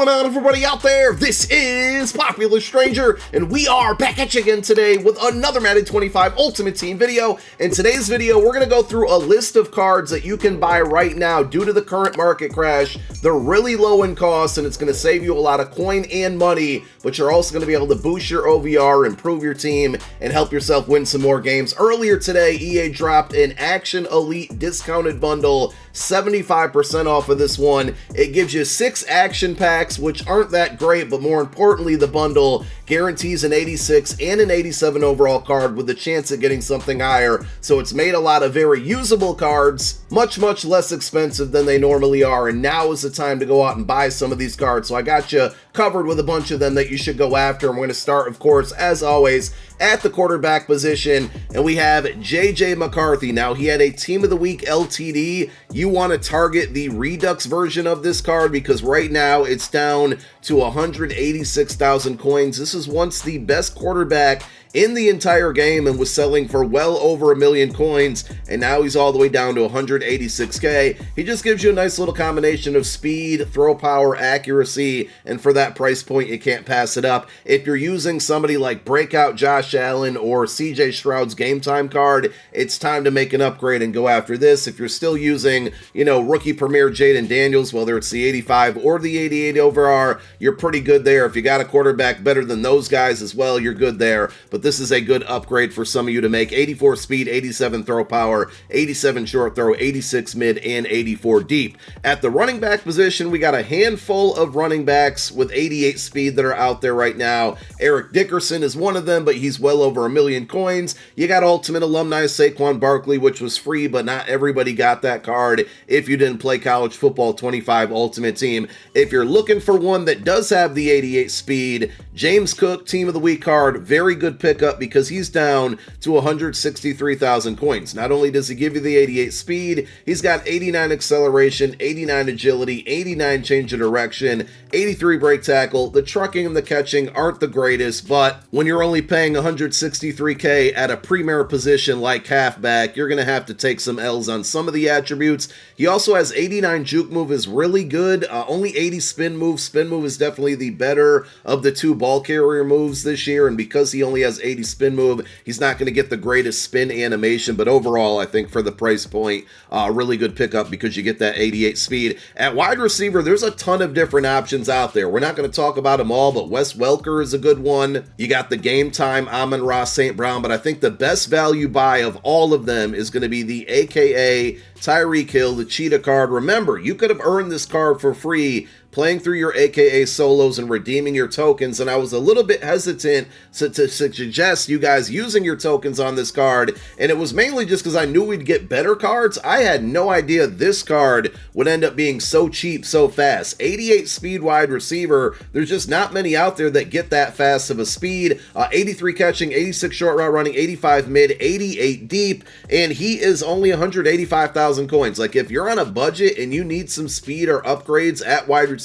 going on, everybody out there? This is Popular Stranger, and we are back at you again today with another Madden 25 Ultimate Team video. In today's video, we're going to go through a list of cards that you can buy right now due to the current market crash. They're really low in cost, and it's going to save you a lot of coin and money, but you're also going to be able to boost your OVR, improve your team, and help yourself win some more games. Earlier today, EA dropped an Action Elite discounted bundle, 75% off of this one. It gives you 6 action packs, which aren't that great, but more importantly, the bundle guarantees an 86 and an 87 overall card with the chance of getting something higher. So it's made a lot of very usable cards much less expensive than they normally are, and now is the time to go out and buy some of these cards. So I got you covered with a bunch of them that you should go after. And we're going to start, of course, as always, at the quarterback position, and we have JJ McCarthy. Now, he had a Team of the Week LTD. You want to target the Redux version of this card because right now it's down to 186,000 coins. This is once the best quarterback in the entire game and was selling for well over 1 million coins, and now he's all the way down to 186k. He just gives you a nice little combination of speed, throw power, accuracy, and for that price point, you can't pass it up. If you're using somebody like Breakout Josh Allen or CJ Stroud's Game Time card, it's time to make an upgrade and go after this. If you're still using, Rookie Premier Jaden Daniels, whether it's the 85 or the 88 overall, you're pretty good there. If you got a quarterback better than those guys as well, you're good there. But this is a good upgrade for some of you to make. 84 speed, 87 throw power, 87 short throw, 86 mid, and 84 deep. At the running back position, we got a handful of running backs with 88 speed that are out there right now. Eric Dickerson is one of them, but he's well over 1 million coins. You got Ultimate Alumni Saquon Barkley, which was free, but not everybody got that card if you didn't play College Football 25 Ultimate Team. If you're looking for one that does have the 88 speed, James Cook, Team of the Week card, very good pickup because he's down to 163,000 coins. Not only does he give you the 88 speed, he's got 89 acceleration, 89 agility, 89 change of direction, 83 break tackle. The trucking and the catching aren't the greatest, but when you're only paying 163k at a premier position like halfback, you're going to have to take some L's on some of the attributes. He also has 89 juke move, is really good. Only 80 spin move. Spin move is definitely the better of the two ball carrier moves this year, and because he only has 80 spin move, he's not going to get the greatest spin animation, but overall, I think for the price point, really good pickup because you get that 88 speed. At wide receiver, there's a ton of different options out there. We're not going to talk about them all, but Wes Welker is a good one. You got the Game Time Amon-Ra St. Brown, but I think the best value buy of all of them is going to be the AKA Tyreek Hill, the Cheetah card. Remember, you could have earned this card for free playing through your AKA solos and redeeming your tokens, and I was a little bit hesitant to suggest you guys using your tokens on this card, and it was mainly just because I knew we'd get better cards. I had no idea this card would end up being so cheap so fast. 88 speed wide receiver, there's just not many out there that get that fast of a speed. 83 catching, 86 short route running, 85 mid, 88 deep, and he is only 185,000 coins. Like, if you're on a budget and you need some speed or upgrades at wide receiver,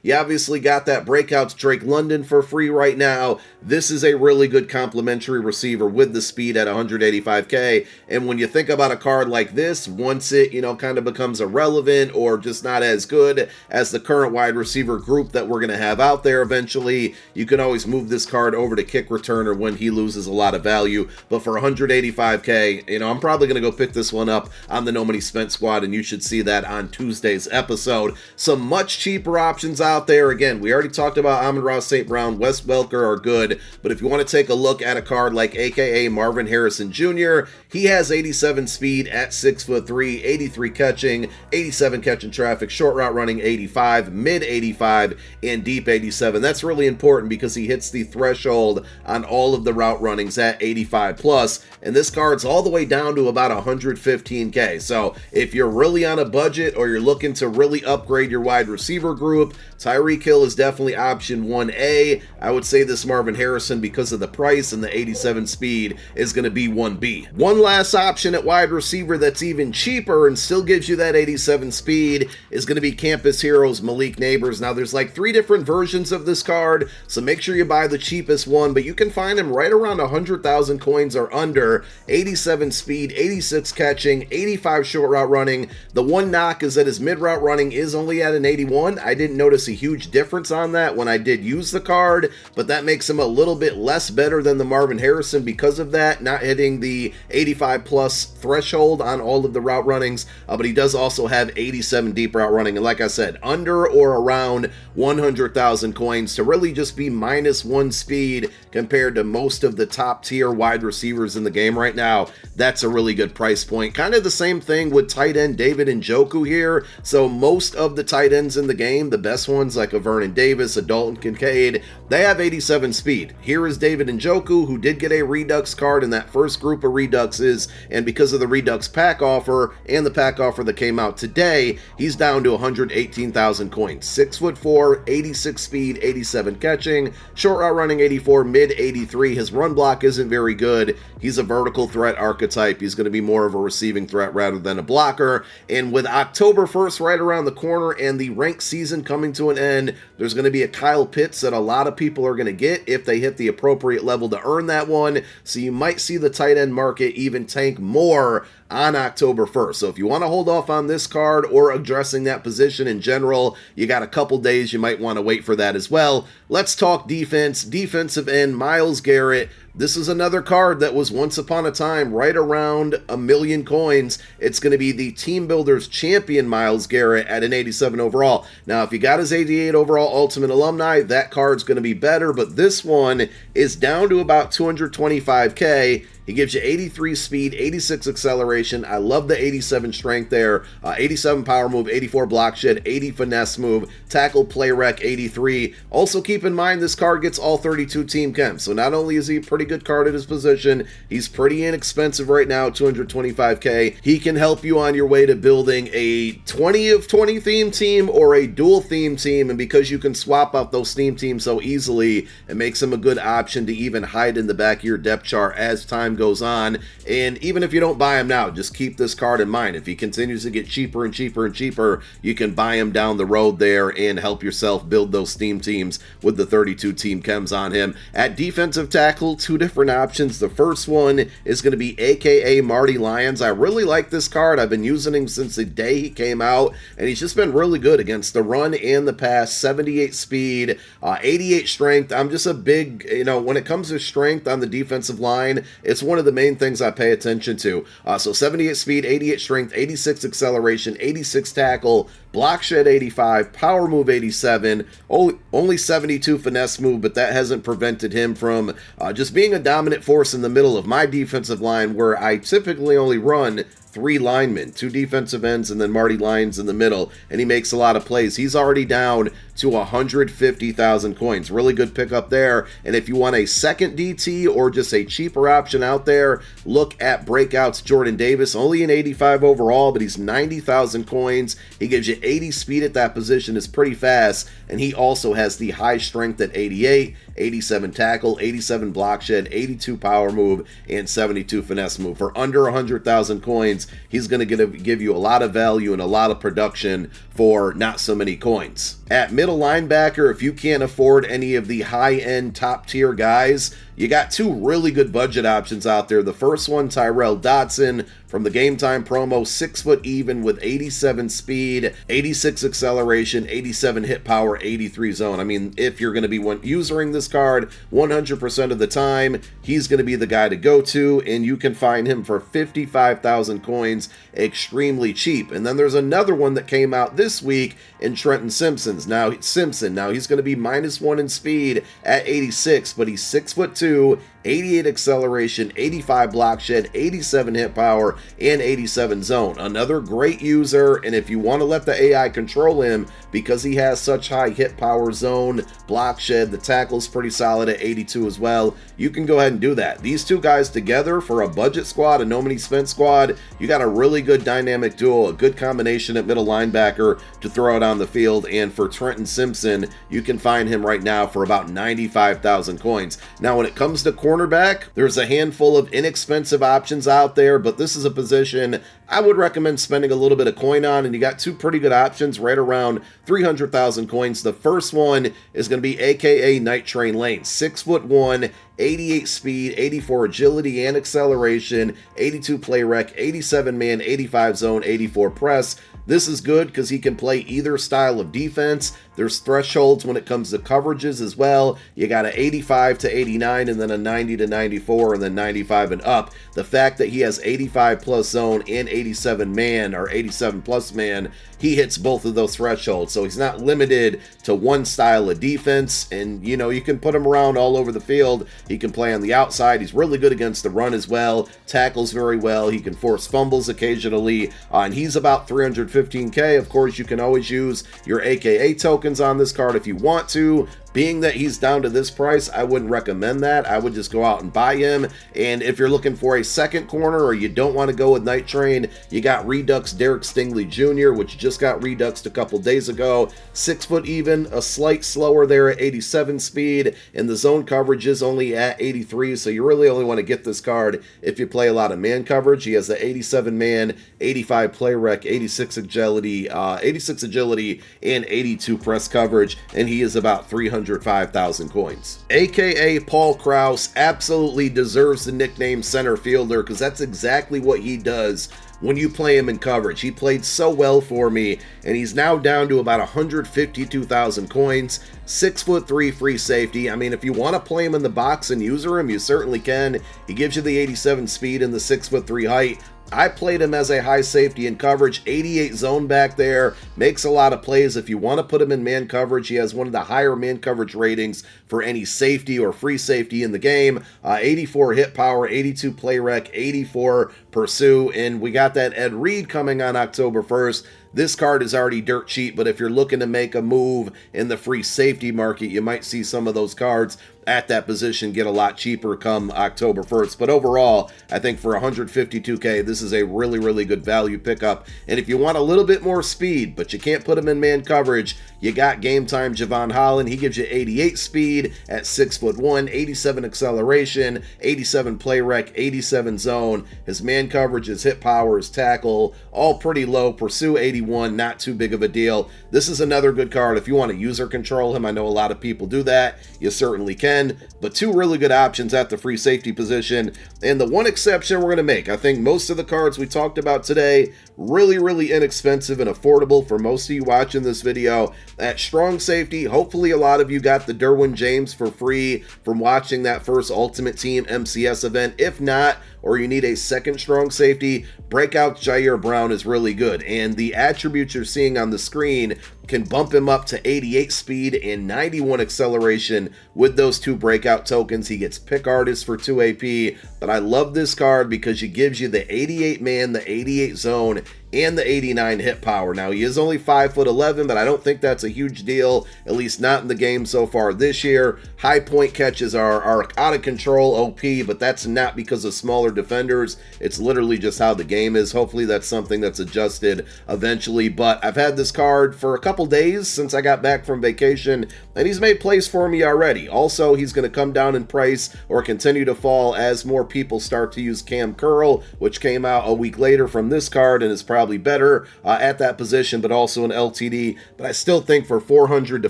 you obviously got that breakout Drake London for free right now. This is a really good complimentary receiver with the speed at 185k. And when you think about a card like this, once it, kind of becomes irrelevant or just not as good as the current wide receiver group that we're going to have out there eventually, you can always move this card over to kick returner when he loses a lot of value. But for 185k, I'm probably going to go pick this one up on the No Money Spent squad, and you should see that on Tuesday's episode. Some much cheaper options out there. Again, we already talked about Amon-Ra St. Brown, Wes Welker are good, but if you want to take a look at a card like AKA Marvin Harrison Jr., he has 87 speed at 6'3", 83 catching, 87 catching traffic, short route running 85, mid 85, and deep 87. That's really important because he hits the threshold on all of the route runnings at 85 plus, and this card's all the way down to about 115k. So if you're really on a budget or you're looking to really upgrade your wide receiver group, Tyreek Hill is definitely option 1A. I would say this Marvin Harrison, because of the price and the 87 speed, is going to be 1B. One last option at wide receiver that's even cheaper and still gives you that 87 speed is going to be Campus Heroes Malik Neighbors. Now, there's like 3 different versions of this card, so make sure you buy the cheapest one, but you can find him right around 100,000 coins or under. 87 speed, 86 catching, 85 short route running. The one knock is that his mid route running is only at an 81. I didn't notice a huge difference on that when I did use the card, but that makes him a little bit less better than the Marvin Harrison because of that, not hitting the 85 plus threshold on all of the route runnings, but he does also have 87 deep route running, and like I said, under or around 100,000 coins to really just be -1 speed compared to most of the top tier wide receivers in the game right now. That's a really good price point. Kind of the same thing with tight end David Njoku here. So most of the tight ends in the game, the best ones like a Vernon Davis, a Dalton Kincaid, they have 87 speed. Here is David Njoku, who did get a Redux card in that first group of Reduxes, and because of the Redux pack offer and the pack offer that came out today, he's down to 118,000 coins. 6'4", 86 speed, 87 catching, short route running 84, mid 83. His run block isn't very good. He's a vertical threat archetype. He's going to be more of a receiving threat rather than a blocker. And with October 1st right around the corner and the ranked season coming to an end, there's going to be a Kyle Pitts that a lot of people are going to get if they hit the appropriate level to earn that one. So you might see the tight end market even tank more on October 1st. So if you want to hold off on this card or addressing that position in general, you got a couple days. You might want to wait for that as well. Let's talk defense. Defensive end, Myles Garrett. This is another card that was once upon a time right around 1 million coins. It's going to be the Team Builders champion Myles Garrett at an 87 overall. Now, if you got his 88 overall Ultimate Alumni, that card's going to be better, but this one is down to about 225K. He gives you 83 speed, 86 acceleration. I love the 87 strength there. 87 power move, 84 block shed, 80 finesse move, tackle play rec 83. Also keep in mind this card gets all 32 team chem. So not only is he a pretty good card at his position, he's pretty inexpensive right now, 225K. He can help you on your way to building a 20 of 20 theme team or a dual theme team. And because you can swap out those theme teams so easily, it makes him a good option to even hide in the back of your depth chart as time goes on. And even if you don't buy him now, just keep this card in mind. If he continues to get cheaper and cheaper and cheaper, you can buy him down the road there and help yourself build those theme teams with the 32 team chems on him. At defensive tackle, two different options. The first one is going to be AKA Marty Lyons. I really like this card. I've been using him since the day he came out, and he's just been really good against the run and the pass. 78 speed, 88 strength. I'm just a big, when it comes to strength on the defensive line, it's one of the main things I pay attention to. So 78 speed, 88 strength, 86 acceleration, 86 tackle, block shed 85, power move 87, only 72 finesse move, but that hasn't prevented him from just being a dominant force in the middle of my defensive line, where I typically only run 3 linemen, 2 defensive ends, and then Marty Lyons in the middle, and he makes a lot of plays. He's already down to 150,000 coins. Really good pickup there. And if you want a second DT or just a cheaper option out there, look at Breakouts Jordan Davis. Only an 85 overall, but he's 90,000 coins. He gives you 80 speed at that position. Is pretty fast, and he also has the high strength at 88, 87 tackle, 87 block shed, 82 power move, and 72 finesse move. For under 100,000 coins, he's going to give you a lot of value and a lot of production for not so many coins. At middle linebacker, if you can't afford any of the high-end top-tier guys, you got 2 really good budget options out there. The first one, Tyrell Dodson from the Game Time promo, 6 foot even with 87 speed, 86 acceleration, 87 hit power, 83 zone. I mean, if you're going to be using this card 100% of the time, he's going to be the guy to go to, and you can find him for 55,000 coins extremely cheap. And then there's another one that came out this week in Trenton Simpson. Now he's going to be -1 in speed at 86, but he's 6'2", 88 acceleration, 85 block shed, 87 hit power, and 87 zone. Another great user, and if you want to let the AI control him, because he has such high hit power, zone, block shed, the tackle's pretty solid at 82 as well, you can go ahead and do that. These 2 guys together for a budget squad, a no money spent squad, you got a really good dynamic duo, a good combination at middle linebacker to throw it on the field. And for Trenton Simpson, you can find him right now for about 95,000 coins. Now, when it comes to cornerback, there's a handful of inexpensive options out there, but this is a position I would recommend spending a little bit of coin on, and you got 2 pretty good options right around 300,000 coins. The first one is going to be AKA Night Train Lane, 6'1", 88 speed, 84 agility and acceleration, 82 play rec, 87 man, 85 zone, 84 press. This is good because he can play either style of defense. There's thresholds when it comes to coverages as well. You got an 85 to 89 and then a 90 to 94 and then 95 and up. The fact that he has 85 plus zone and 87 man or 87 plus man, he hits both of those thresholds. So he's not limited to one style of defense, and you know, you can put him around all over the field. He can play on the outside. He's really good against the run as well. Tackles very well. He can force fumbles occasionally, and he's about 315K. Of course, you can always use your AKA tokens on this card if you want to. Being that he's down to this price, I wouldn't recommend that. I would just go out and buy him. And if you're looking for a second corner or you don't want to go with Night Train, you got Redux Derek Stingley Jr., which just got reduxed a couple days ago. 6 foot even, a slight slower there at 87 speed, and the zone coverage is only at 83, so you really only want to get this card if you play a lot of man coverage. He has the 87 man, 85 play rec, 86 agility, and 82 press coverage, and he is about 305,000 coins. AKA Paul Krause absolutely deserves the nickname center fielder because that's exactly what he does when you play him in coverage. He played so well for me, and he's now down to about 152,000 coins. 6'3" free safety. I mean, if you want to play him in the box and user him, you certainly can. He gives you the 87 speed and the 6'3" height. I played him as a high safety in coverage, 88 zone back there, makes a lot of plays. If you want to put him in man coverage, he has one of the higher man coverage ratings for any safety or free safety in the game. 84 hit power, 82 play rec, 84 pursue, and we got that Ed Reed coming on October 1st. This card is already dirt cheap, but if you're looking to make a move in the free safety market, you might see some of those cards at that position get a lot cheaper come October 1st. But overall, I think for 152K, this is a really, really good value pickup. And if you want a little bit more speed, but you can't put him in man coverage, you got Game Time Javon Holland. He gives you 88 speed at 6'1", 87 acceleration, 87 play rec, 87 zone. His man coverage, his hit power, his tackle, all pretty low. Pursue 81, not too big of a deal. This is another good card. If you want to user control him, I know a lot of people do that. You certainly can. But two really good options at the free safety position. And the one exception we're going to make, I think most of the cards we talked about today, really, really inexpensive and affordable for most of you watching this video. At strong safety, hopefully a lot of you got the Derwin James for free from watching that first Ultimate Team MCS event. If not, or you need a second strong safety, Breakout Jair Brown is really good. And the attributes you're seeing on the screen can bump him up to 88 speed and 91 acceleration with those two breakout tokens. He gets Pick Artist for 2 AP, but I love this card because he gives you the 88 man, the 88 zone, and the 89 hit power. Now, he is only 5'11", but I don't think that's a huge deal, at least not in the game so far this year. High point catches are out of control OP, but that's not because of smaller defenders. It's literally just how the game is. Hopefully that's something that's adjusted eventually, but I've had this card for a couple days since I got back from vacation, and he's made plays for me already. Also, he's going to come down in price or continue to fall as more people start to use Cam Curl, which came out a week later from this card and is probably better at that position, but also an LTD. But I still think for 400 to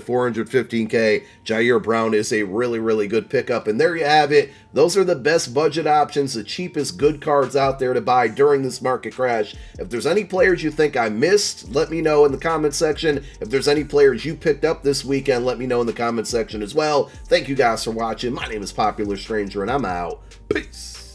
415K, Jair Brown is a really, really good pickup. And there you have it. Those are the best budget options, the cheapest good cards out there to buy during this market crash. If there's any players you think I missed, let me know in the comment section. If there's any players you picked up this weekend, let me know in the comment section as well. Thank you guys for watching. My name is Popular Stranger, and I'm out. Peace.